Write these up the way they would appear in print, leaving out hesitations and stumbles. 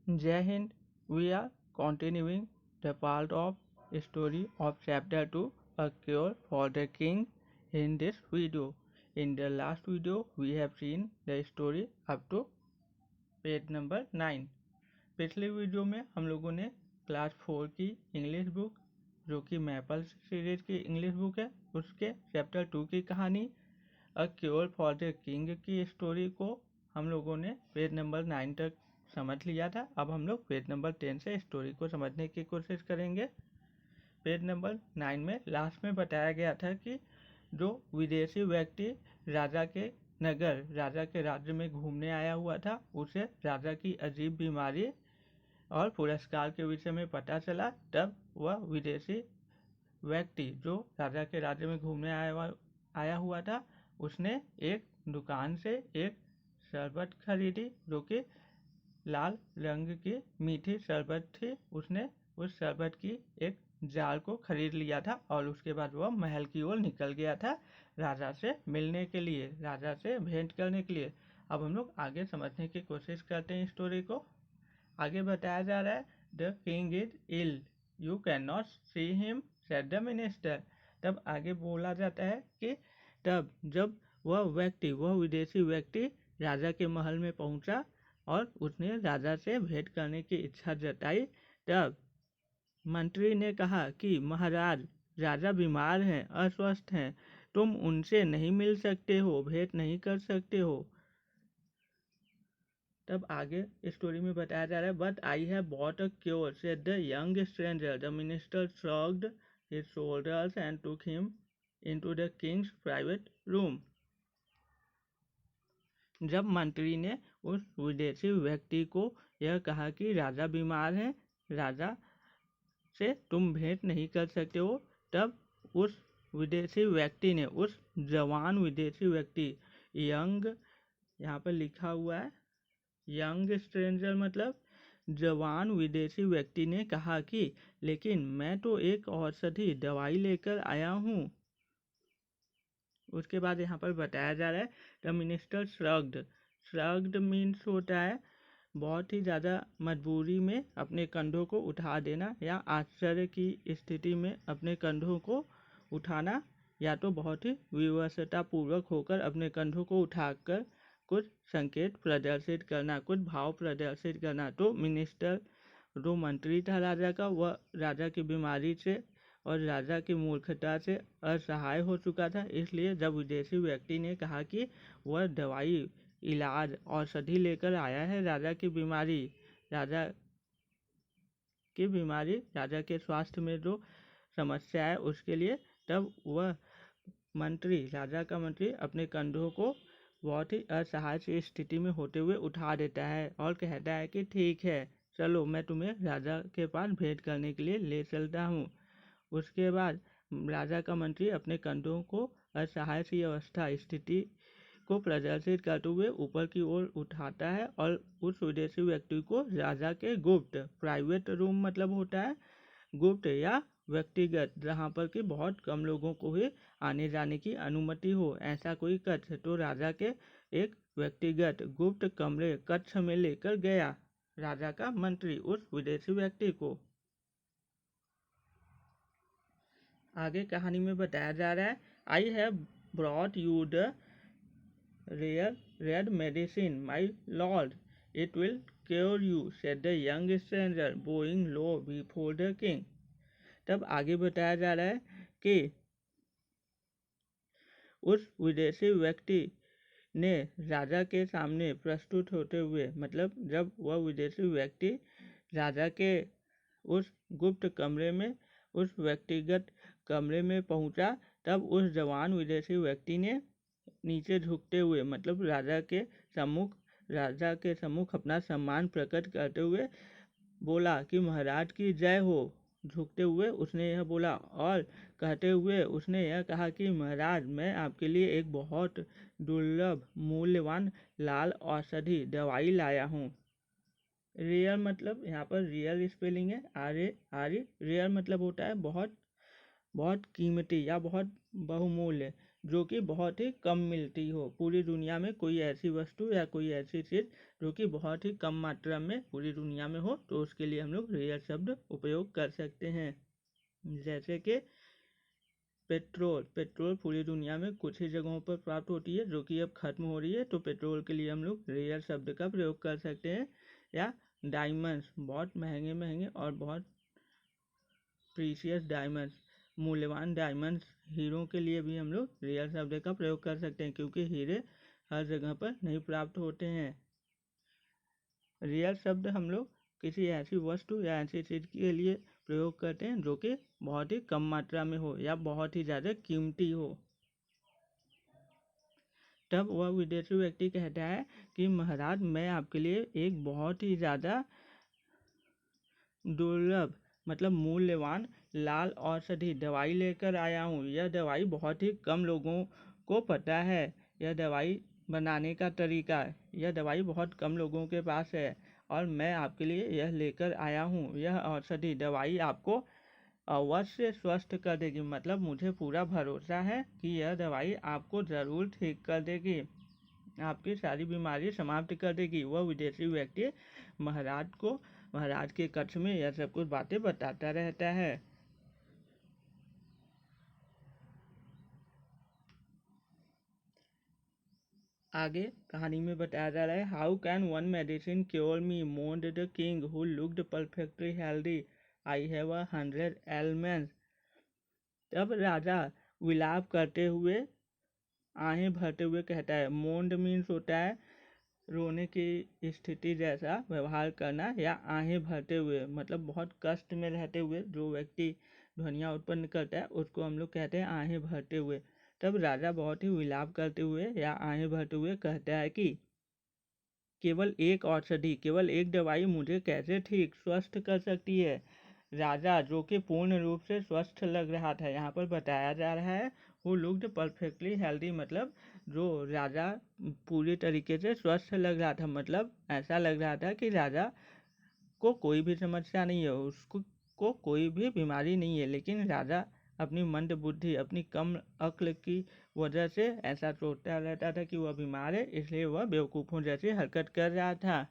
Jai Hind, we are continuing the part of story of chapter 2, A Cure for the King in this video. In the last video, we have seen the story up to page number 9। पिछले video में हम लोगों ने class 4 की English book जो कि maple series की English book है उसके चैप्टर 2 की कहानी a cure for the king की स्टोरी को हम लोगों ने पेज नंबर 9 तक समझ लिया था। अब हम लोग पेज नंबर 10 से स्टोरी को समझने की कोशिश करेंगे। पेज नंबर 9 में लास्ट में बताया गया था कि जो विदेशी व्यक्ति राजा के नगर राजा के राज्य में घूमने आया हुआ था उसे राजा की अजीब बीमारी और पुरस्कार के विषय में पता चला। तब वह विदेशी व्यक्ति जो राजा के राज्य में घूमने आया हुआ था उसने एक दुकान से एक शरबत खरीदी जो कि लाल रंग की मीठी शरबत थी। उसने उस शरबत की एक जार को खरीद लिया था और उसके बाद वह महल की ओर निकल गया था राजा से मिलने के लिए, राजा से भेंट करने के लिए। अब हम लोग आगे समझने की कोशिश करते हैं स्टोरी को। आगे बताया जा रहा है the king is ill, you can not see him said the minister. तब आगे बोला जाता है कि तब जब वह विदेशी व्यक्ति राजा के महल में पहुंचा और उसने राजा से भेंट करने की इच्छा जताई, तब मंत्री ने कहा कि महाराज, राजा बीमार हैं, अस्वस्थ हैं, तुम उनसे नहीं मिल सकते हो, भेंट नहीं कर सकते हो। तब आगे स्टोरी में बताया जा रहा है but I have bought a cure said the young stranger. The minister shrugged his shoulders and took him into the Kings private room. जब मंत्री ने उस विदेशी व्यक्ति को यह कहा कि राजा बीमार हैं, राजा से तुम भेंट नहीं कर सकते हो, तब उस विदेशी व्यक्ति ने, उस जवान विदेशी व्यक्ति, यंग यहाँ पर लिखा हुआ है, यंग स्ट्रेंजर मतलब जवान विदेशी व्यक्ति ने कहा कि लेकिन मैं तो एक औषधि दवाई लेकर आया हूँ। उसके बाद यहाँ पर बताया जा रहा है the minister shrugged. Shrugged means होता है बहुत ही ज़्यादा मजबूरी में अपने कंधों को उठा देना या आश्चर्य की स्थिति में अपने कंधों को उठाना, या तो बहुत ही विवशतापूर्वक होकर अपने कंधों को उठाकर कुछ संकेत प्रदर्शित करना, कुछ भाव प्रदर्शित करना। तो मिनिस्टर जो मंत्री था राजा का, वह राजा की बीमारी से और राजा की मूर्खता से असहाय हो चुका था। इसलिए जब विदेशी व्यक्ति ने कहा कि वह दवाई, इलाज, औषधि लेकर आया है राजा की बीमारी, राजा के स्वास्थ्य में जो समस्या है उसके लिए, तब वह मंत्री, राजा का मंत्री अपने कंधों को बहुत ही असहाय सी स्थिति में होते हुए उठा देता है और कहता है कि ठीक है, चलो मैं तुम्हें राजा के पास भेंट करने के लिए ले चलता हूँ। उसके बाद राजा का मंत्री अपने कंधों को असहाय सी अवस्था स्थिति को प्रदर्शित करते हुए ऊपर की ओर उठाता है और उस विदेशी व्यक्ति को राजा के गुप्त, प्राइवेट रूम मतलब होता है गुप्त या व्यक्तिगत, जहाँ पर कि बहुत कम लोगों को ही आने जाने की अनुमति हो, ऐसा कोई कक्ष, तो राजा के एक व्यक्तिगत गुप्त कमरे कक्ष में लेकर गया राजा का मंत्री उस विदेशी व्यक्ति को। आगे कहानी में बताया जा रहा है I have brought you the red medicine my lord, it will cure you said the young stranger Boeing low before the king. तब आगे बताया जा रहा है कि उस विदेशी व्यक्ति ने राजा के सामने प्रस्तुत होते हुए, मतलब जब वह विदेशी व्यक्ति राजा के उस गुप्त कमरे में, उस व्यक्तिगत कमरे में पहुंचा, तब उस जवान विदेशी व्यक्ति ने नीचे झुकते हुए, मतलब राजा के सम्मुख अपना सम्मान प्रकट करते हुए बोला कि महाराज की जय हो। झुकते हुए उसने यह बोला और कहते हुए उसने यह कहा कि महाराज, मैं आपके लिए एक बहुत दुर्लभ मूल्यवान लाल औषधि दवाई लाया हूँ। रेयर मतलब यहाँ पर रियल स्पेलिंग है, रेयर मतलब होता है बहुत बहुत कीमती या बहुत बहुमूल्य। जो कि बहुत ही कम मिलती हो। पूरी दुनिया में कोई ऐसी वस्तु या कोई ऐसी चीज़ जो कि बहुत ही कम मात्रा में पूरी दुनिया में हो, तो उसके लिए हम लोग रेयर शब्द उपयोग कर सकते हैं। जैसे कि पेट्रोल पूरी दुनिया में कुछ ही जगहों पर प्राप्त होती है जो कि अब खत्म हो रही है, तो पेट्रोल के लिए हम लोग रेयर शब्द का प्रयोग कर सकते हैं। या डायमंड्स, बहुत महंगे महंगे और बहुत प्रीशियस डायमंड्स, मूल्यवान डायमंड्स, हीरो के लिए भी हम लोग रेयर शब्द का प्रयोग कर सकते हैं, क्योंकि हीरे हर जगह पर नहीं प्राप्त होते हैं। रेयर शब्द हम लोग किसी ऐसी वस्तु या ऐसी चीज़ के लिए प्रयोग करते हैं जो कि बहुत ही कम मात्रा में हो या बहुत ही ज़्यादा कीमती हो। तब वह विदेशी व्यक्ति कहता है कि महाराज, मैं आपके लिए एक बहुत ही ज़्यादा दुर्लभ मतलब मूल्यवान लाल औषधि दवाई लेकर आया हूँ। यह दवाई बहुत ही कम लोगों को पता है। यह दवाई बनाने का तरीका, यह दवाई बहुत कम लोगों के पास है और मैं आपके लिए यह लेकर आया हूँ। यह औषधि दवाई आपको अवश्य स्वस्थ कर देगी, मतलब मुझे पूरा भरोसा है कि यह दवाई आपको ज़रूर ठीक कर देगी, आपकी सारी बीमारी समाप्त कर देगी। वह विदेशी व्यक्ति महाराज के कक्ष में यह सब कुछ बातें बताता रहता है। आगे कहानी में बताया जा रहा है, how can one medicine cure me, moaned the king who looked perfectly healthy, I have 100 elements. तब राजा विलाप करते हुए, आहें भरते हुए कहता है। मोन्ड मीन्स होता है रोने की स्थिति जैसा व्यवहार करना, या आहें भरते हुए मतलब बहुत कष्ट में रहते हुए जो व्यक्ति ध्वनियाँ उत्पन्न करता है उसको हम लोग कहते हैं आहें भरते हुए। तब राजा बहुत ही विलाप करते हुए या आहें भरते हुए कहता है कि केवल एक औषधि, केवल एक दवाई मुझे कैसे ठीक स्वस्थ कर सकती है। राजा जो कि पूर्ण रूप से स्वस्थ लग रहा था, यहाँ पर बताया जा रहा है हु लुक्ड परफेक्टली हेल्दी, मतलब जो राजा पूरी तरीके से स्वस्थ लग रहा था, मतलब ऐसा लग रहा था कि राजा को कोई भी समस्या नहीं है, उसको कोई भी बीमारी नहीं है, लेकिन राजा अपनी मंद बुद्धि, अपनी कम अक्ल की वजह से ऐसा सोचता रहता था कि वह बीमार है, इसलिए वह बेवकूफ़ों जैसी हरकत कर रहा था।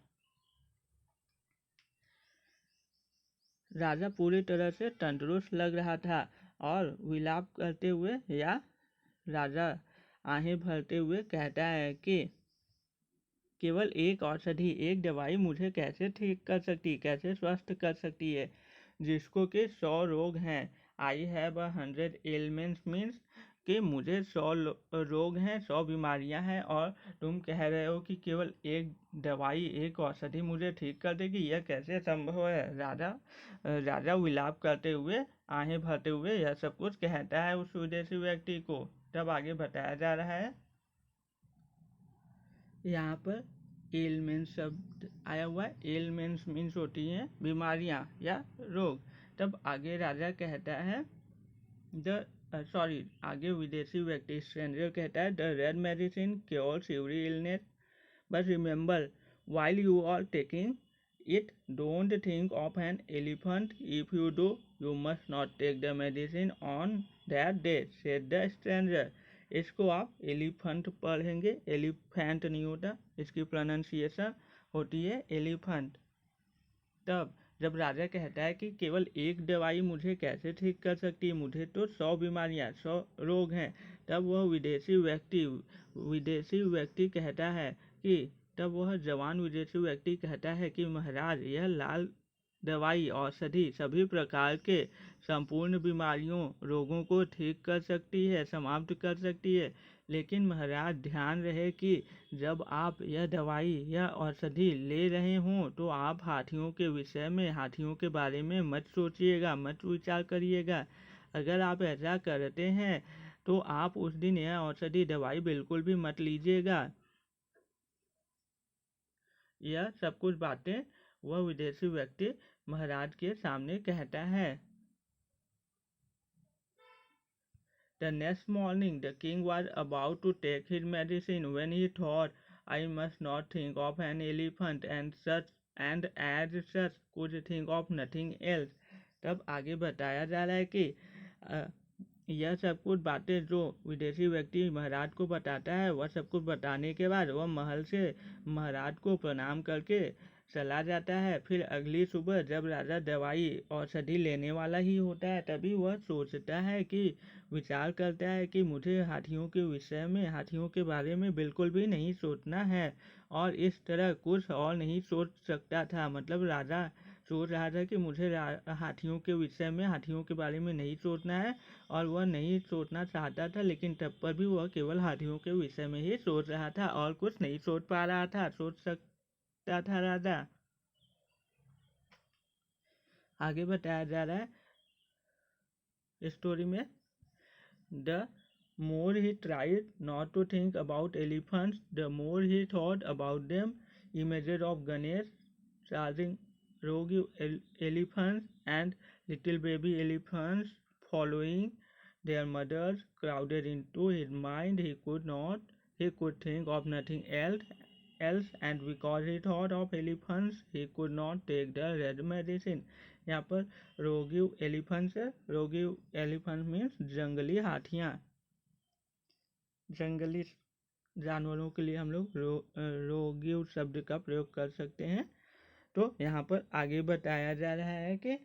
राजा पूरी तरह से तंदुरुस्त लग रहा था और विलाप करते हुए या राजा आहें भरते हुए कहता है कि केवल एक औषधि, एक दवाई मुझे कैसे ठीक कर सकती, कैसे स्वस्थ कर सकती है, जिसको कि 100 रोग हैं। आई हैव 100 एलिमेंट्स मीन्स कि मुझे 100 रोग हैं, 100 बीमारियां हैं, और तुम कह रहे हो कि केवल एक दवाई, एक औषधि मुझे ठीक कर देगी, यह कैसे संभव है। राजा विलाप करते हुए, आहें भरते हुए यह सब कुछ कहता है उस विदेशी व्यक्ति को। तब आगे बताया जा रहा है, यहाँ पर एलमेंट्स शब्द आया हुआ है। एलमेंट्स मीन्स होती हैं बीमारियाँ या रोग। तब आगे राजा कहता है आगे विदेशी व्यक्ति स्ट्रेंजर कहता है, the red medicine cures every illness, but remember while you are taking it, don't think of an elephant. If you do, you must not take the medicine on that day, said the stranger. इसको आप elephant पढ़ेंगे, elephant नहीं होता, इसकी pronunciation होती है elephant. तब जब राजा कहता है कि केवल एक दवाई मुझे कैसे ठीक कर सकती है, मुझे तो 100 बीमारियाँ, 100 रोग हैं, तब वह विदेशी व्यक्ति कहता है कि तब वह जवान विदेशी व्यक्ति कहता है कि महाराज, यह लाल दवाई औषधि सभी प्रकार के संपूर्ण बीमारियों रोगों को ठीक कर सकती है, समाप्त कर सकती है, लेकिन महाराज ध्यान रहे कि जब आप यह दवाई या औषधि ले रहे हों तो आप हाथियों के विषय में, हाथियों के बारे में मत सोचिएगा, मत विचार करिएगा। अगर आप ऐसा करते हैं तो आप उस दिन यह औषधि दवाई बिल्कुल भी मत लीजिएगा। यह सब कुछ बातें वह विदेशी व्यक्ति महाराज के सामने कहता है। The next morning the king was about to take his medicine when he thought, I must not think of an elephant, and as such could think of nothing else. तब आगे बताया जा रहा है कि यह सब कुछ बातें जो विदेशी व्यक्ति महाराज को बताता है, वह सब कुछ बताने के बाद वह महल से महाराज को प्रणाम करके चला जाता है। फिर अगली सुबह जब राजा दवाई औषधि लेने वाला ही होता है, तभी वह सोचता है कि विचार करता है कि मुझे हाथियों के विषय में, हाथियों के बारे में बिल्कुल भी नहीं सोचना है, और इस तरह कुछ और नहीं सोच सकता था। मतलब राजा सोच रहा था कि मुझे हाथियों के विषय में, हाथियों के बारे में नहीं सोचना है, और वह नहीं सोचना चाहता था, लेकिन तब पर भी वह केवल हाथियों के विषय में ही सोच रहा था और कुछ नहीं सोच पा रहा था, सोच सकता था राजा। आगे बताया जा रहा है स्टोरी में, the more he tried not to think about elephants, the more he thought about them. Images of Ganesh charging rogue elephants and little baby elephants following their mothers crowded into his mind. He could think of nothing else, and because he thought of elephants, he could not take the red medicine. यहाँ पर रोगी elephants है, रोगी elephant means जंगली हाथियाँ, जंगली जानवरों के लिए हम लोग रोगी शब्द का प्रयोग कर सकते हैं। तो यहाँ पर आगे बताया जा रहा है कि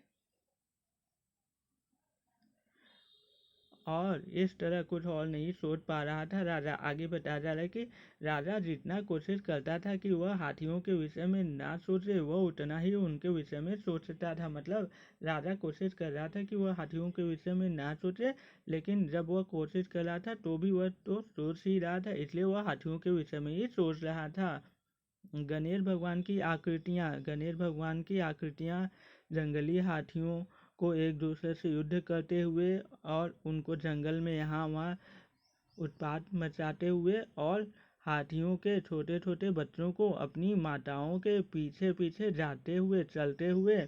और इस तरह कुछ और नहीं सोच पा रहा था राजा। आगे बताया जा रहा है कि राजा जितना कोशिश करता था कि वह हाथियों के विषय में ना सोचे, वह उतना ही उनके विषय में सोचता था। मतलब राजा कोशिश कर रहा था कि वह हाथियों के विषय में ना सोचे, लेकिन जब वह कोशिश कर रहा था तो भी वह तो सोच ही रहा था, इसलिए वह हाथियों के विषय में ही सोच रहा था। गणेश भगवान की आकृतियाँ जंगली हाथियों को एक दूसरे से युद्ध करते हुए और उनको जंगल में यहाँ वहाँ उत्पात मचाते हुए और हाथियों के छोटे छोटे बच्चों को अपनी माताओं के पीछे पीछे जाते हुए, चलते हुए,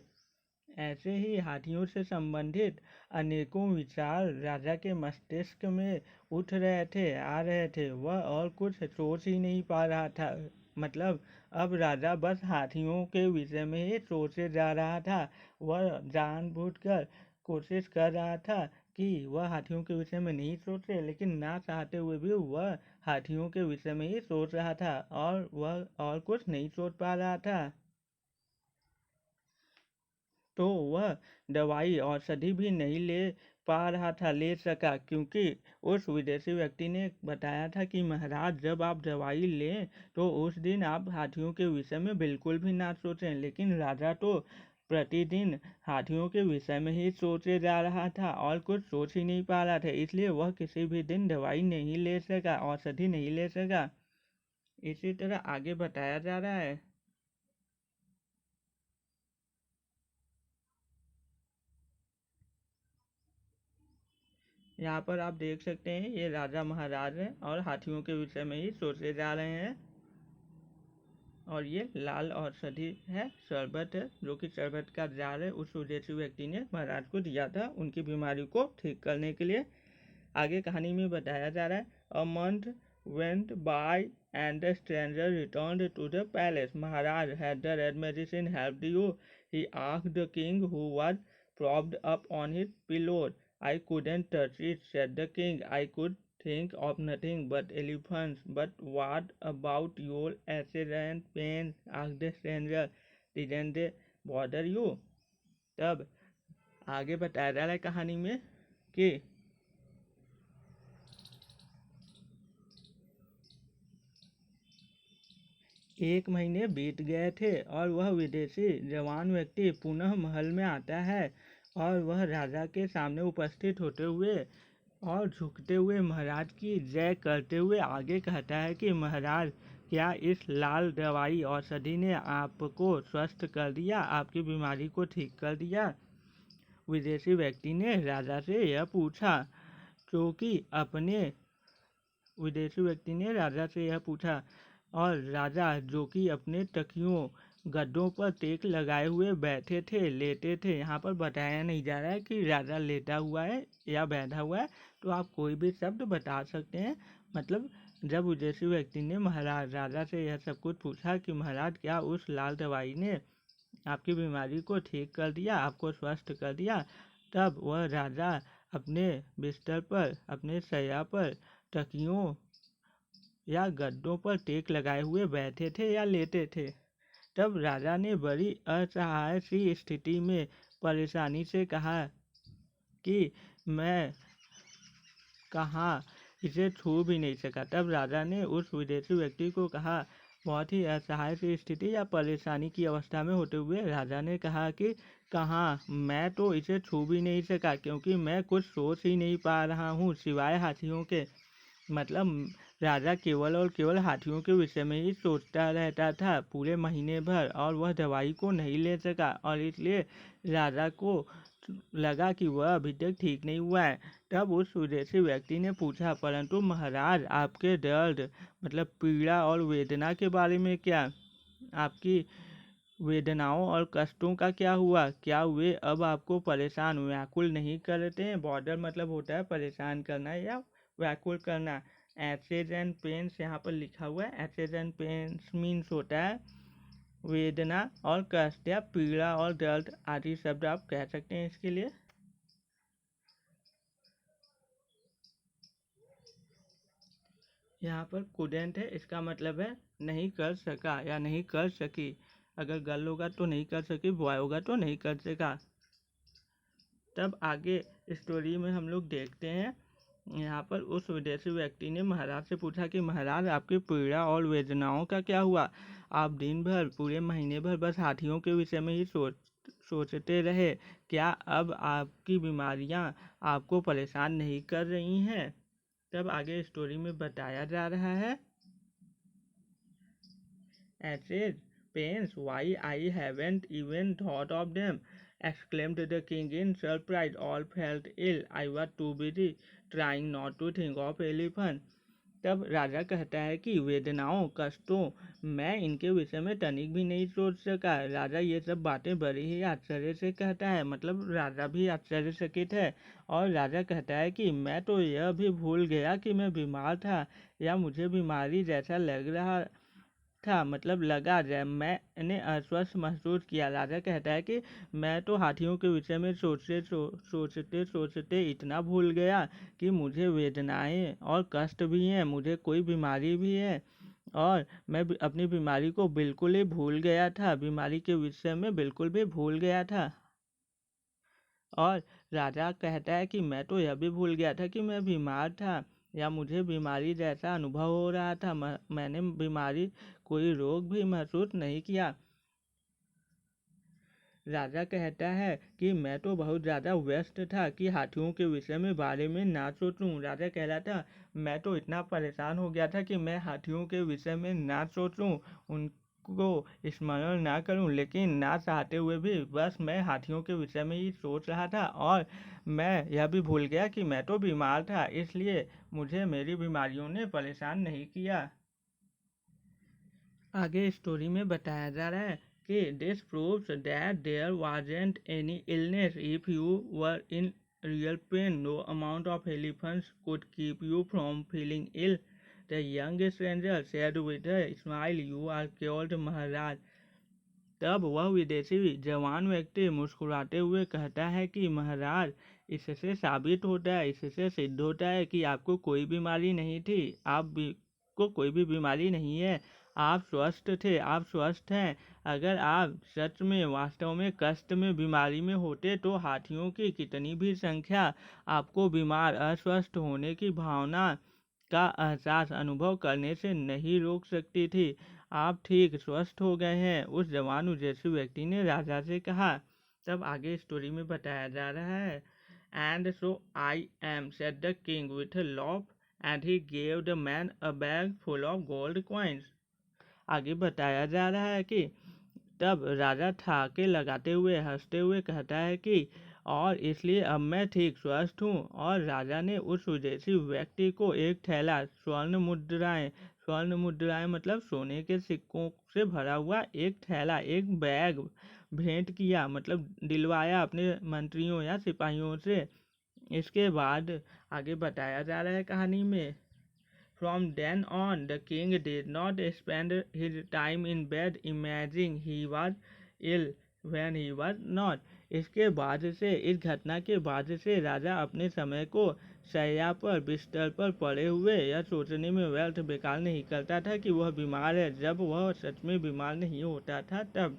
ऐसे ही हाथियों से संबंधित अनेकों विचार राजा के मस्तिष्क में उठ रहे थे, आ रहे थे। वह और कुछ सोच ही नहीं पा रहा था। मतलब अब राजा बस हाथियों के विषय में ही सोचे जा रहा था। वह जानबूझकर कोशिश कर रहा था कि वह हाथियों के विषय में नहीं सोचे, लेकिन ना चाहते हुए भी वह हाथियों के विषय में ही सोच रहा था और वह और कुछ नहीं सोच पा रहा था। तो वह दवाई औषधि भी नहीं ले सका, क्योंकि उस विदेशी व्यक्ति ने बताया था कि महाराज जब आप दवाई लें तो उस दिन आप हाथियों के विषय में बिल्कुल भी ना सोचें। लेकिन राजा तो प्रतिदिन हाथियों के विषय में ही सोचे जा रहा था और कुछ सोच ही नहीं पा रहा था, इसलिए वह किसी भी दिन दवाई नहीं ले सका, औषधि नहीं ले सका। इसी तरह आगे बताया जा रहा है, यहाँ पर आप देख सकते हैं ये राजा महाराज हैं और हाथियों के विषय में ही सोचे जा रहे हैं। और ये लाल औषधि है, शरबत है, जो कि शरबत का जार है उस विदेशी व्यक्ति ने महाराज को दिया था उनकी बीमारी को ठीक करने के लिए। आगे कहानी में बताया जा रहा है, a month went by and the stranger returned to the palace. Maharaj, had the red medicine helped you? He asked the king, who was propped up on his pillow. I couldn't touch it, said the king. I could think of nothing but elephants. But what about your acid and pain? asked the stranger. Didn't they bother you? तब आगे बताया जा रहा है कहानी में कि एक महीने बीत गए थे और वह विदेशी जवान व्यक्ति पुनः महल में आता है और वह राजा के सामने उपस्थित होते हुए और झुकते हुए महाराज की जय करते हुए आगे कहता है कि महाराज, क्या इस लाल दवाई औषधि ने आपको स्वस्थ कर दिया, आपकी बीमारी को ठीक कर दिया? विदेशी व्यक्ति ने राजा से यह पूछा, क्योंकि अपने विदेशी व्यक्ति ने राजा से यह पूछा और राजा, जो कि अपने तकियों गद्दों पर टेक लगाए हुए बैठे थे, लेटे थे, यहाँ पर बताया नहीं जा रहा है कि राजा लेटा हुआ है या बैठा हुआ है, तो आप कोई भी शब्द बता सकते हैं। मतलब जब विदेशी व्यक्ति ने महाराज राजा से यह सब कुछ पूछा कि महाराज, क्या उस लाल दवाई ने आपकी बीमारी को ठीक कर दिया, आपको स्वस्थ कर दिया, तब वह राजा अपने बिस्तर पर, अपने शैया पर, तकियों या गद्दों पर टेक लगाए हुए बैठे थे या लेटे थे। तब राजा ने बड़ी असहाय सी स्थिति में परेशानी से कहा कि मैं कहाँ इसे छू भी नहीं सका। तब राजा ने उस विदेशी व्यक्ति को कहा, बहुत ही असहाय सी स्थिति या परेशानी की अवस्था में होते हुए राजा ने कहा कि कहाँ, मैं तो इसे छू भी नहीं सका, क्योंकि मैं कुछ सोच ही नहीं पा रहा हूँ सिवाय हाथियों के। मतलब राजा केवल और केवल हाथियों के विषय में ही सोचता रहता था पूरे महीने भर, और वह दवाई को नहीं ले सका, और इसलिए राजा को लगा कि वह अभी तक ठीक नहीं हुआ है। तब उस विदेशी व्यक्ति ने पूछा, परंतु महाराज, आपके दर्द मतलब पीड़ा और वेदना के बारे में क्या? आपकी वेदनाओं और कष्टों का क्या हुआ? क्या वे अब आपको परेशान व्याकुल नहीं करते हैं? बॉर्डर मतलब होता है परेशान करना या व्याकुल करना। एचेज एंड पेन्स यहाँ पर लिखा हुआ है। एचेज एंड पेन्स मीन्स होता है वेदना और कष्ट या पीड़ा और दर्द आदि शब्द आप कह सकते हैं इसके लिए। यहाँ पर कुडेंट है, इसका मतलब है नहीं कर सका या नहीं कर सकी। अगर गर्ल होगा तो नहीं कर सकी, बॉय होगा तो नहीं कर सका। तब आगे स्टोरी में हम लोग देखते हैं, यहाँ पर उस विदेशी व्यक्ति ने महाराज से पूछा कि महाराज, आपकी पीड़ा और वेदनाओं का क्या हुआ? आप दिन भर, पूरे महीने भर बस हाथियों के विषय में ही सोचते रहे। क्या अब आपकी बीमारियाँ आपको परेशान नहीं कर रही हैं? तब आगे स्टोरी में बताया जा रहा है, Acids, pains, why I haven't even thought of them, exclaimed the king in surprise. All felt ill. I was too busy trying not to think of elephant. तब राजा कहता है कि वेदनाओं, कष्टों, मैं इनके विषय में तनिक भी नहीं सोच सका। राजा ये सब बातें बड़ी ही आश्चर्य से कहता है, मतलब राजा भी आश्चर्यचकित है। और राजा कहता है कि मैं तो यह भी भूल गया कि मैं बीमार था या मुझे बीमारी जैसा लग रहा था, मतलब लगा जब मैंने अस्वस्थ महसूस किया। राजा कहता है कि मैं तो हाथियों के विषय में सोचते इतना भूल गया कि मुझे वेदनाएं और कष्ट भी हैं, मुझे कोई बीमारी भी है, और मैं अपनी बीमारी को बिल्कुल ही भूल गया था, बीमारी के विषय में बिल्कुल भी भूल गया था। और राजा कहता है कि मैं तो यह भी भूल गया था कि मैं बीमार था या मुझे बीमारी जैसा अनुभव हो रहा था। मैंने बीमारी, कोई रोग भी महसूस नहीं किया। राजा कहता है कि मैं तो बहुत ज़्यादा व्यस्त था कि हाथियों के विषय में बारे में ना सोचूं। राजा कह रहा था, मैं तो इतना परेशान हो गया था कि मैं हाथियों के विषय में ना सोचूं, उनको स्मरण ना करूं, लेकिन ना चाहते हुए भी बस मैं हाथियों के विषय में ही सोच रहा था, और मैं यह भी भूल गया कि मैं तो बीमार था, इसलिए मुझे मेरी बीमारियों ने परेशान नहीं किया। आगे स्टोरी में बताया जा रहा है कि this proves that there wasn't any illness if you were in real pain, no amount of elephants could keep you from feeling ill, the young stranger said with a smile, you are cured Maharaj. तब वह विदेशी जवान व्यक्ति मुस्कुराते हुए कहता है कि महाराज, इससे साबित होता है, इससे सिद्ध होता है कि आपको कोई बीमारी नहीं थी, को कोई भी बीमारी नहीं है, आप स्वस्थ थे, आप स्वस्थ हैं। अगर आप सच में वास्तव में कष्ट में, बीमारी में होते तो हाथियों की कितनी भी संख्या आपको बीमार, अस्वस्थ होने की भावना का एहसास अनुभव करने से नहीं रोक सकती थी। आप ठीक स्वस्थ हो गए हैं, उस जवान विदेशी व्यक्ति ने राजा से कहा। तब आगे स्टोरी में बताया जा रहा है, and so I am, said the king with a laugh, and he gave the man a bag full of gold coins. आगे बताया जा रहा है कि तब राजा ठाके लगाते हुए हंसते हुए कहता है कि और इसलिए अब मैं ठीक स्वस्थ हूँ। और राजा ने उस विदेशी व्यक्ति को एक थैला स्वर्ण मुद्राएं मतलब सोने के सिक्कों से भरा हुआ एक थैला, एक बैग भेंट किया, मतलब दिलवाया अपने मंत्रियों या सिपाहियों से। इसके बाद आगे बताया जा रहा है कहानी में, From then on, the king did not spend his time in bed imagining he was ill. when he was not। इसके बाद से, इस घटना के बाद से राजा अपने समय को शैया पर, बिस्तर पर पड़े हुए यह सोचने में व्यर्थ बेकार नहीं करता था कि वह बीमार है, जब वह सच में बीमार नहीं होता था तब।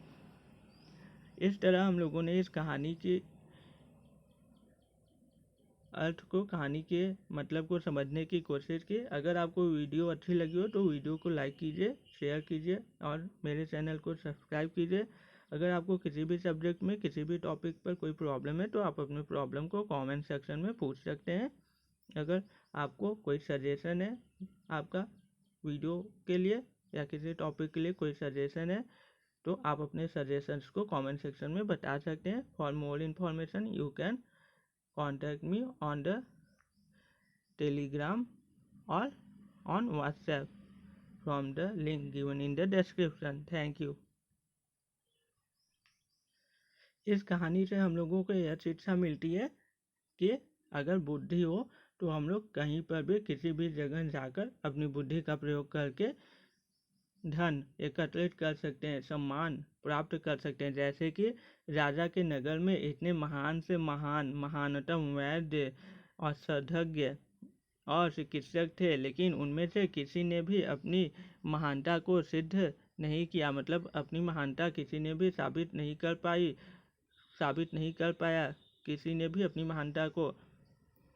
इस तरह हम लोगों ने इस कहानी की अर्थ को, कहानी के मतलब को समझने की कोशिश की। अगर आपको वीडियो अच्छी लगी हो तो वीडियो को लाइक कीजिए, शेयर कीजिए और मेरे चैनल को सब्सक्राइब कीजिए। अगर आपको किसी भी सब्जेक्ट में, किसी भी टॉपिक पर कोई प्रॉब्लम है तो आप अपनी प्रॉब्लम को कमेंट सेक्शन में पूछ सकते हैं। अगर आपको कोई सजेशन है आपका वीडियो के लिए या किसी टॉपिक के लिए कोई सजेशन है तो आप अपने सजेशंस को कमेंट सेक्शन में बता सकते हैं। For more information you can contact me on the Telegram or on WhatsApp from the link given in the description. Thank you। इस कहानी से हम लोगों को यह शिक्षा मिलती है कि अगर बुद्धि हो तो हम लोग कहीं पर भी, किसी भी जगह जाकर अपनी बुद्धि का प्रयोग करके धन एकत्रित कर सकते हैं, सम्मान प्राप्त कर सकते हैं। जैसे कि राजा के नगर में इतने महान से महान, महानतम वैद्य, औषधज्ञ और चिकित्सक थे, लेकिन उनमें से किसी ने भी अपनी महानता को सिद्ध नहीं किया, मतलब अपनी महानता किसी ने भी साबित नहीं कर पाया, किसी ने भी अपनी महानता को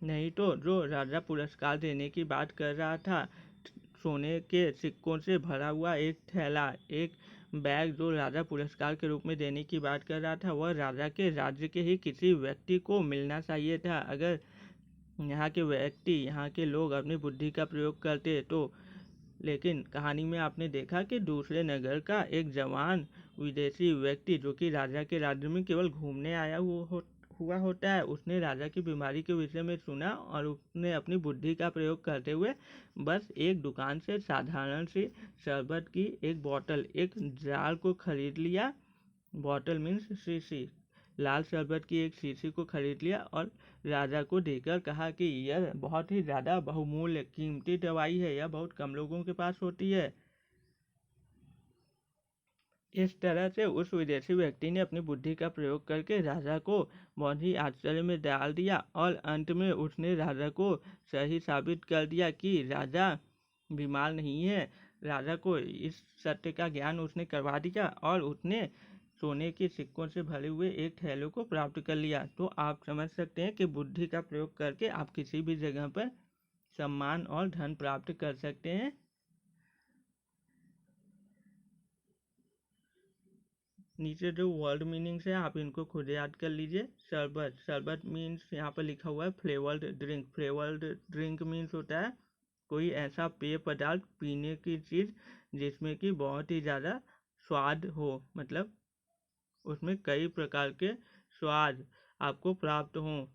नहीं। तो जो राजा पुरस्कार देने की बात कर रहा था, सोने के सिक्कों से भरा हुआ एक थैला, एक बैग जो राजा पुरस्कार के रूप में देने की बात कर रहा था, वह राजा के राज्य के ही किसी व्यक्ति को मिलना चाहिए था। अगर यहाँ के व्यक्ति, यहाँ के लोग अपनी बुद्धि का प्रयोग करते तो। लेकिन कहानी में आपने देखा कि दूसरे नगर का एक जवान विदेशी व्यक्ति जो कि राजा के राज्य में केवल घूमने आया हुआ होता है, उसने राजा की बीमारी के विषय में सुना और उसने अपनी बुद्धि का प्रयोग करते हुए बस एक दुकान से साधारण सी शरबत की एक बोतल, एक जार को खरीद लिया। बोतल मीन्स शीशी, लाल शरबत की एक शीशी को खरीद लिया और राजा को देकर कहा कि यह बहुत ही ज़्यादा बहुमूल्य कीमती दवाई है, यह बहुत कम लोगों के पास होती है। इस तरह से उस विदेशी व्यक्ति ने अपनी बुद्धि का प्रयोग करके राजा को बहुत ही आश्चर्य में डाल दिया और अंत में उसने राजा को सही साबित कर दिया कि राजा बीमार नहीं है। राजा को इस सत्य का ज्ञान उसने करवा दिया और उसने सोने के सिक्कों से भरे हुए एक थैले को प्राप्त कर लिया। तो आप समझ सकते हैं कि बुद्धि का प्रयोग करके आप किसी भी जगह पर सम्मान और धन प्राप्त कर सकते हैं। नीचे जो वर्ड मीनिंग्स है आप इनको खुद याद कर लीजिए। शरबत, शरबत मीन्स यहाँ पर लिखा हुआ है flavoured drink. Flavoured drink means होता है कोई ऐसा पेय पदार्थ, पीने की चीज़ जिसमें कि बहुत ही ज़्यादा स्वाद हो, मतलब उसमें कई प्रकार के स्वाद आपको प्राप्त हों।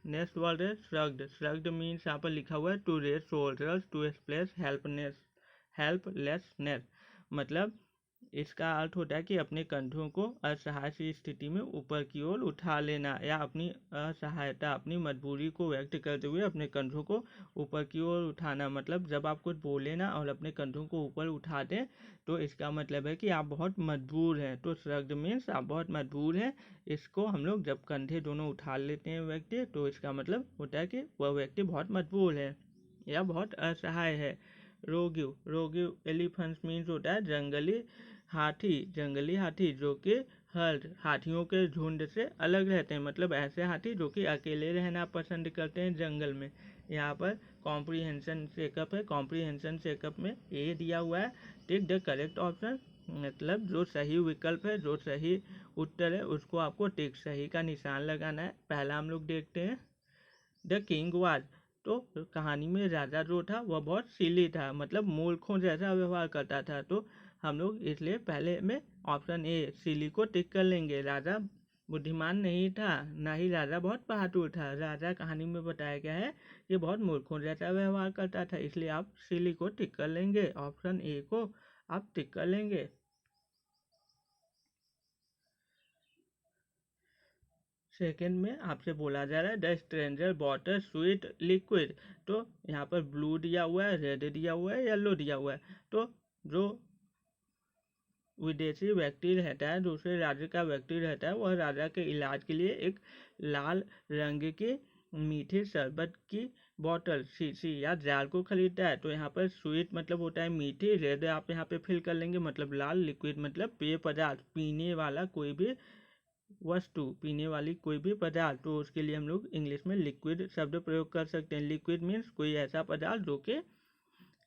नेक्स्ट वर्ड है श्रग्ड। श्रग्ड मीन्स यहाँ पर लिखा हुआ है to raise shoulders to express helplessness, मतलब इसका अर्थ होता है कि अपने कंधों को असहाय सी स्थिति में ऊपर की ओर उठा लेना, या अपनी असहायता, अपनी मजबूरी को व्यक्त करते हुए अपने कंधों को ऊपर की ओर उठाना। मतलब जब आप कुछ बोले ना और अपने कंधों को ऊपर उठा दें तो इसका मतलब है कि आप बहुत मजबूर हैं। तो श्रग्ड मीन्स आप बहुत मजबूर हैं। इसको हम लोग जब कंधे दोनों उठा लेते हैं व्यक्ति, तो इसका मतलब होता है कि वह व्यक्ति बहुत मजबूर है या बहुत असहाय है। रोग्यू, रोग्यू एलिफेंट्स मीन्स होता है जंगली हाथी। जंगली हाथी जो कि हर्ड, हाथियों के झुंड से अलग रहते हैं, मतलब ऐसे हाथी जो कि अकेले रहना पसंद करते हैं जंगल में। यहाँ पर कॉम्प्रीहेंशन चेकअप है। कॉम्प्रीहेंशन चेकअप में ए दिया हुआ है, टिक द करेक्ट ऑप्शन, मतलब जो सही विकल्प है, जो सही उत्तर है उसको आपको टिक, सही का निशान लगाना है। पहला हम लोग देखते हैं द किंग वाज। तो कहानी में राजा जो था वह बहुत सिली था, मतलब मूर्खों जैसा व्यवहार करता था। तो हम लोग इसलिए पहले में ऑप्शन ए सिली को टिक कर लेंगे। राजा बुद्धिमान नहीं था, ना ही राजा बहुत बहादुर था। राजा कहानी में बताया गया है कि बहुत मूर्खों जैसा व्यवहार करता था, इसलिए आप सिली को टिक कर लेंगे, ऑप्शन ए को आप टिक कर लेंगे। सेकेंड में आपसे बोला जा रहा है the stranger bought a sweet liquid. तो यहाँ पर ब्लू दिया हुआ है, रेड दिया हुआ है, येलो दिया हुआ है। तो जो विदेशी व्यक्ति रहता है, दूसरे राज्य का व्यक्ति रहता है, वह राजा के इलाज के लिए एक लाल रंग की मीठी शरबत की बॉटल, शीशी या जार को खरीदता है। तो यहाँ पर स्वीट मतलब होता है मीठी, रेड आप यहाँ पे फिल कर लेंगे मतलब लाल, लिक्विड मतलब पेय पदार्थ, पीने वाला कोई भी वस्तु, पीने वाली कोई भी पदार्थ। तो उसके लिए हम लोग इंग्लिश में लिक्विड शब्द प्रयोग कर सकते हैं। लिक्विड मीन्स कोई ऐसा पदार्थ जो कि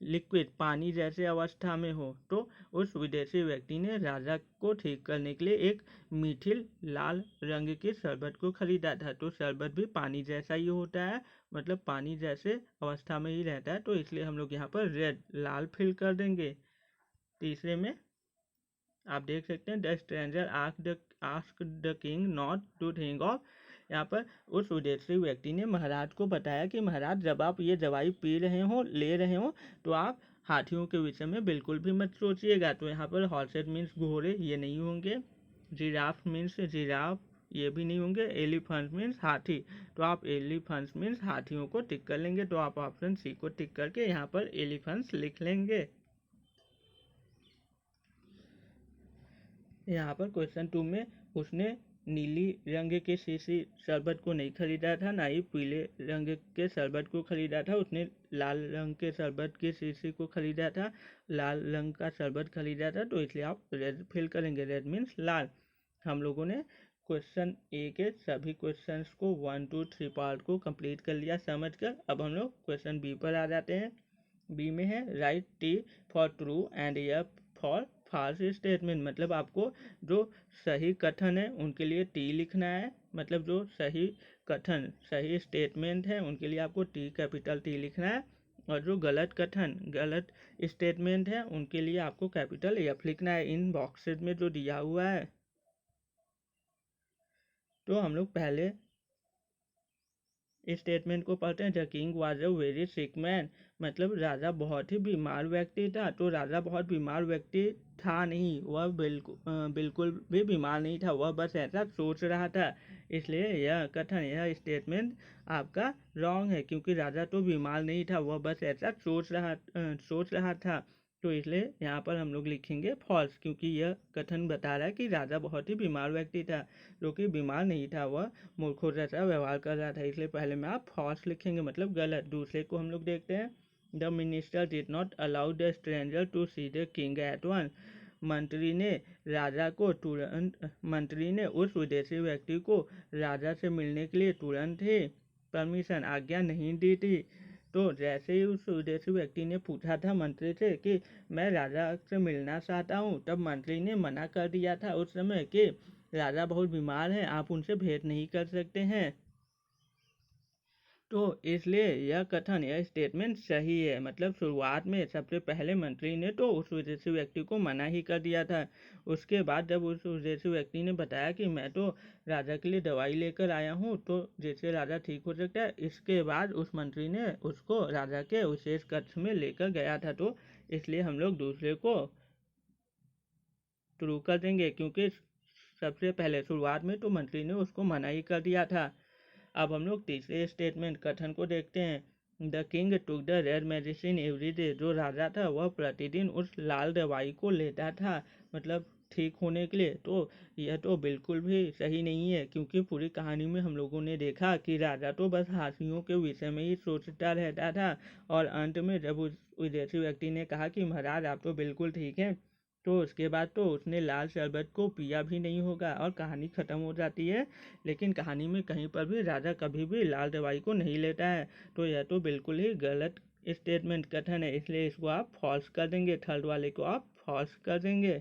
लिक्विड पानी जैसे अवस्था में हो। तो उस विदेशी व्यक्ति ने राजा को ठीक करने के लिए एक मीठी लाल रंग की शरबत को खरीदा था। तो शरबत भी पानी जैसा ही होता है, मतलब पानी जैसे अवस्था में ही रहता है। तो इसलिए हम लोग यहाँ पर रेड लाल फिल कर देंगे। तीसरे में आप देख सकते हैं the stranger ask the king not to think of. यहाँ पर उस विदेशी व्यक्ति ने महाराज को बताया कि महाराज जब आप ये दवाई पी रहे हो, ले रहे हो, तो आप हाथियों के विषय में बिल्कुल भी मत सोचिएगा। तो यहाँ पर हॉर्सेस मीन्स घोड़े, ये नहीं होंगे। जिराफ मीन्स जिराफ, ये भी नहीं होंगे। एलिफेंट मीन्स हाथी, तो आप एलिफेंट्स मीन्स हाथियों को टिक कर लेंगे। तो आप ऑप्शन सी को टिक करके यहाँ पर एलिफेंट्स लिख लेंगे। यहाँ पर क्वेश्चन 2 में उसने नीली रंग के शीशी शरबत को नहीं खरीदा था, ना ही पीले रंग के शरबत को खरीदा था। उसने लाल रंग के शरबत के शीशी को खरीदा था, लाल रंग का शरबत खरीदा था। तो इसलिए आप रेड फिल करेंगे, रेड मीन्स लाल। हम लोगों ने क्वेश्चन ए के सभी क्वेश्चंस को 1 2 3 पार्ट को कंप्लीट कर लिया समझ कर। अब हम लोग क्वेश्चन बी पर आ जाते हैं। बी में है right T for true and A for false statement. मतलब आपको जो सही कथन है उनके लिए टी लिखना है, मतलब जो सही कथन, सही स्टेटमेंट है उनके लिए आपको टी, कैपिटल टी लिखना है। और जो गलत कथन, गलत स्टेटमेंट है उनके लिए आपको कैपिटल एफ लिखना है इन बॉक्सेस में जो दिया हुआ है। तो हम लोग पहले स्टेटमेंट को पढ़ते हैं। The king was a very sick man, मतलब राजा बहुत ही बीमार व्यक्ति था। तो राजा बहुत बीमार व्यक्ति था नहीं, वह बिल्कुल भी बीमार नहीं था, वह बस ऐसा सोच रहा था। इसलिए यह कथन, यह स्टेटमेंट आपका रॉन्ग है, क्योंकि राजा तो बीमार नहीं था, वह बस ऐसा सोच रहा था। तो इसलिए यहाँ पर हम लोग लिखेंगे फॉल्स, क्योंकि यह कथन बता रहा है कि राजा बहुत ही बीमार व्यक्ति था, जो कि बीमार नहीं था, वह मूर्खों जैसा व्यवहार कर रहा था। इसलिए पहले में आप फॉल्स लिखेंगे, मतलब गलत। दूसरे को हम लोग देखते हैं। The minister did not allow the stranger to see the king at once. मंत्री ने मंत्री ने उस विदेशी व्यक्ति को राजा से मिलने के लिए तुरंत ही परमिशन, आज्ञा नहीं दी थी। तो जैसे ही उस विदेशी व्यक्ति ने पूछा था मंत्री से कि मैं राजा से मिलना चाहता हूँ, तब मंत्री ने मना कर दिया था उस समय कि राजा बहुत बीमार हैं, आप उनसे भेंट नहीं कर सकते हैं। तो इसलिए यह कथन, यह स्टेटमेंट सही है। मतलब शुरुआत में सबसे पहले मंत्री ने तो उस विदेशी व्यक्ति को मना ही कर दिया था। उसके बाद जब उस विदेशी व्यक्ति ने बताया कि मैं तो राजा के लिए दवाई लेकर आया हूँ, तो जिससे राजा ठीक हो सकता है, इसके बाद उस मंत्री ने उसको राजा के विशेष कक्ष में लेकर गया था। तो इसलिए हम लोग दूसरे को ट्रू कर देंगे, क्योंकि सबसे पहले शुरुआत में तो मंत्री ने उसको मना ही कर दिया था। अब हम लोग तीसरे स्टेटमेंट कथन को देखते हैं। The king took the red medicine every day. जो राजा था वह प्रतिदिन उस लाल दवाई को लेता था, मतलब ठीक होने के लिए। तो यह तो बिल्कुल भी सही नहीं है, क्योंकि पूरी कहानी में हम लोगों ने देखा कि राजा तो बस हाथियों के विषय में ही सोचता रहता था। और अंत में जब उस विदेशी व्यक्ति ने कहा कि महाराज आप तो बिल्कुल ठीक हैं, तो उसके बाद तो उसने लाल शरबत को पिया भी नहीं होगा और कहानी ख़त्म हो जाती है। लेकिन कहानी में कहीं पर भी राजा कभी भी लाल दवाई को नहीं लेता है। तो यह तो बिल्कुल ही गलत स्टेटमेंट कथन है, इसलिए इसको आप फॉल्स कर देंगे। थर्ड वाले को आप फॉल्स कर देंगे।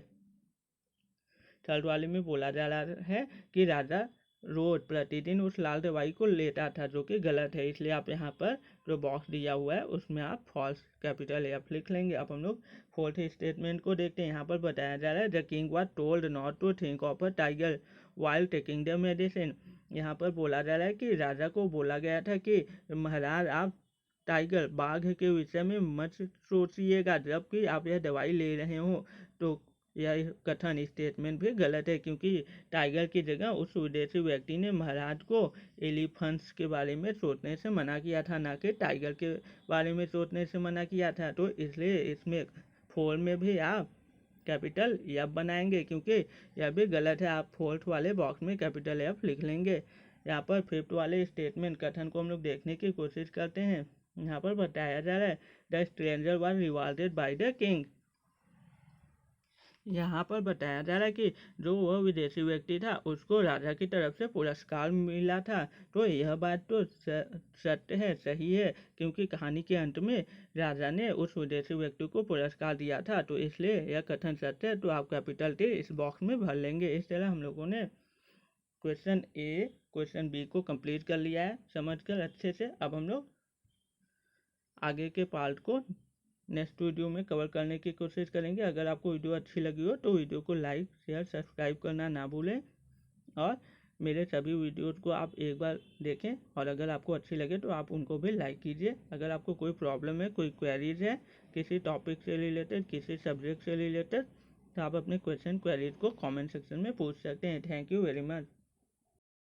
थर्ड वाले में बोला जा रहा है कि राजा रोज प्रतिदिन उस लाल दवाई को लेता था, जो कि गलत है। इसलिए आप यहाँ पर जो बॉक्स दिया हुआ है उसमें आप फॉल्स कैपिटल एफ लिख लेंगे। अब हम लोग फोर्थ स्टेटमेंट को देखते हैं। यहाँ पर बताया जा रहा है the king was told not to think of a tiger while taking the medicine. यहाँ पर बोला जा रहा है कि राजा को बोला गया था कि महाराज आप टाइगर, बाघ के विषय में मत सोचिएगा जबकि आप यह दवाई ले रहे हो। तो यह कथन, स्टेटमेंट भी गलत है, क्योंकि टाइगर की जगह उस विदेशी व्यक्ति ने महाराज को एलिफेंट्स के बारे में सोचने से मना किया था, ना कि टाइगर के बारे में सोचने से मना किया था। तो इसलिए इसमें 4 में भी आप कैपिटल एफ बनाएंगे, क्योंकि यह भी गलत है। आप फोर्थ वाले बॉक्स में कैपिटल एफ लिख लेंगे। यहाँ पर फिफ्थ वाले स्टेटमेंट कथन को हम लोग देखने की कोशिश करते हैं। यहाँ पर बताया जा रहा है the stranger was rewarded by the king. यहाँ पर बताया जा रहा है कि जो वह विदेशी व्यक्ति था उसको राजा की तरफ से पुरस्कार मिला था। तो यह बात तो सत्य है, सही है, क्योंकि कहानी के अंत में राजा ने उस विदेशी व्यक्ति को पुरस्कार दिया था, तो इसलिए यह कथन सत्य है। तो आप कैपिटल टी इस बॉक्स में भर लेंगे। इस तरह हम लोगों ने क्वेश्चन ए क्वेश्चन बी को कंप्लीट कर लिया है समझकर अच्छे से। अब हम लोग आगे के पार्ट को नेक्स्ट वीडियो में कवर करने की कोशिश करेंगे। अगर आपको वीडियो अच्छी लगी हो तो वीडियो को लाइक शेयर सब्सक्राइब करना ना भूलें, और मेरे सभी वीडियोस को आप एक बार देखें, और अगर आपको अच्छी लगे तो आप उनको भी लाइक कीजिए। अगर आपको कोई प्रॉब्लम है, कोई क्वेरीज है किसी टॉपिक से रिलेटेड, किसी सब्जेक्ट से रिलेटेड, तो आप अपने क्वेश्चन क्वेरीज को कमेंट सेक्शन में पूछ सकते हैं। Thank you very much.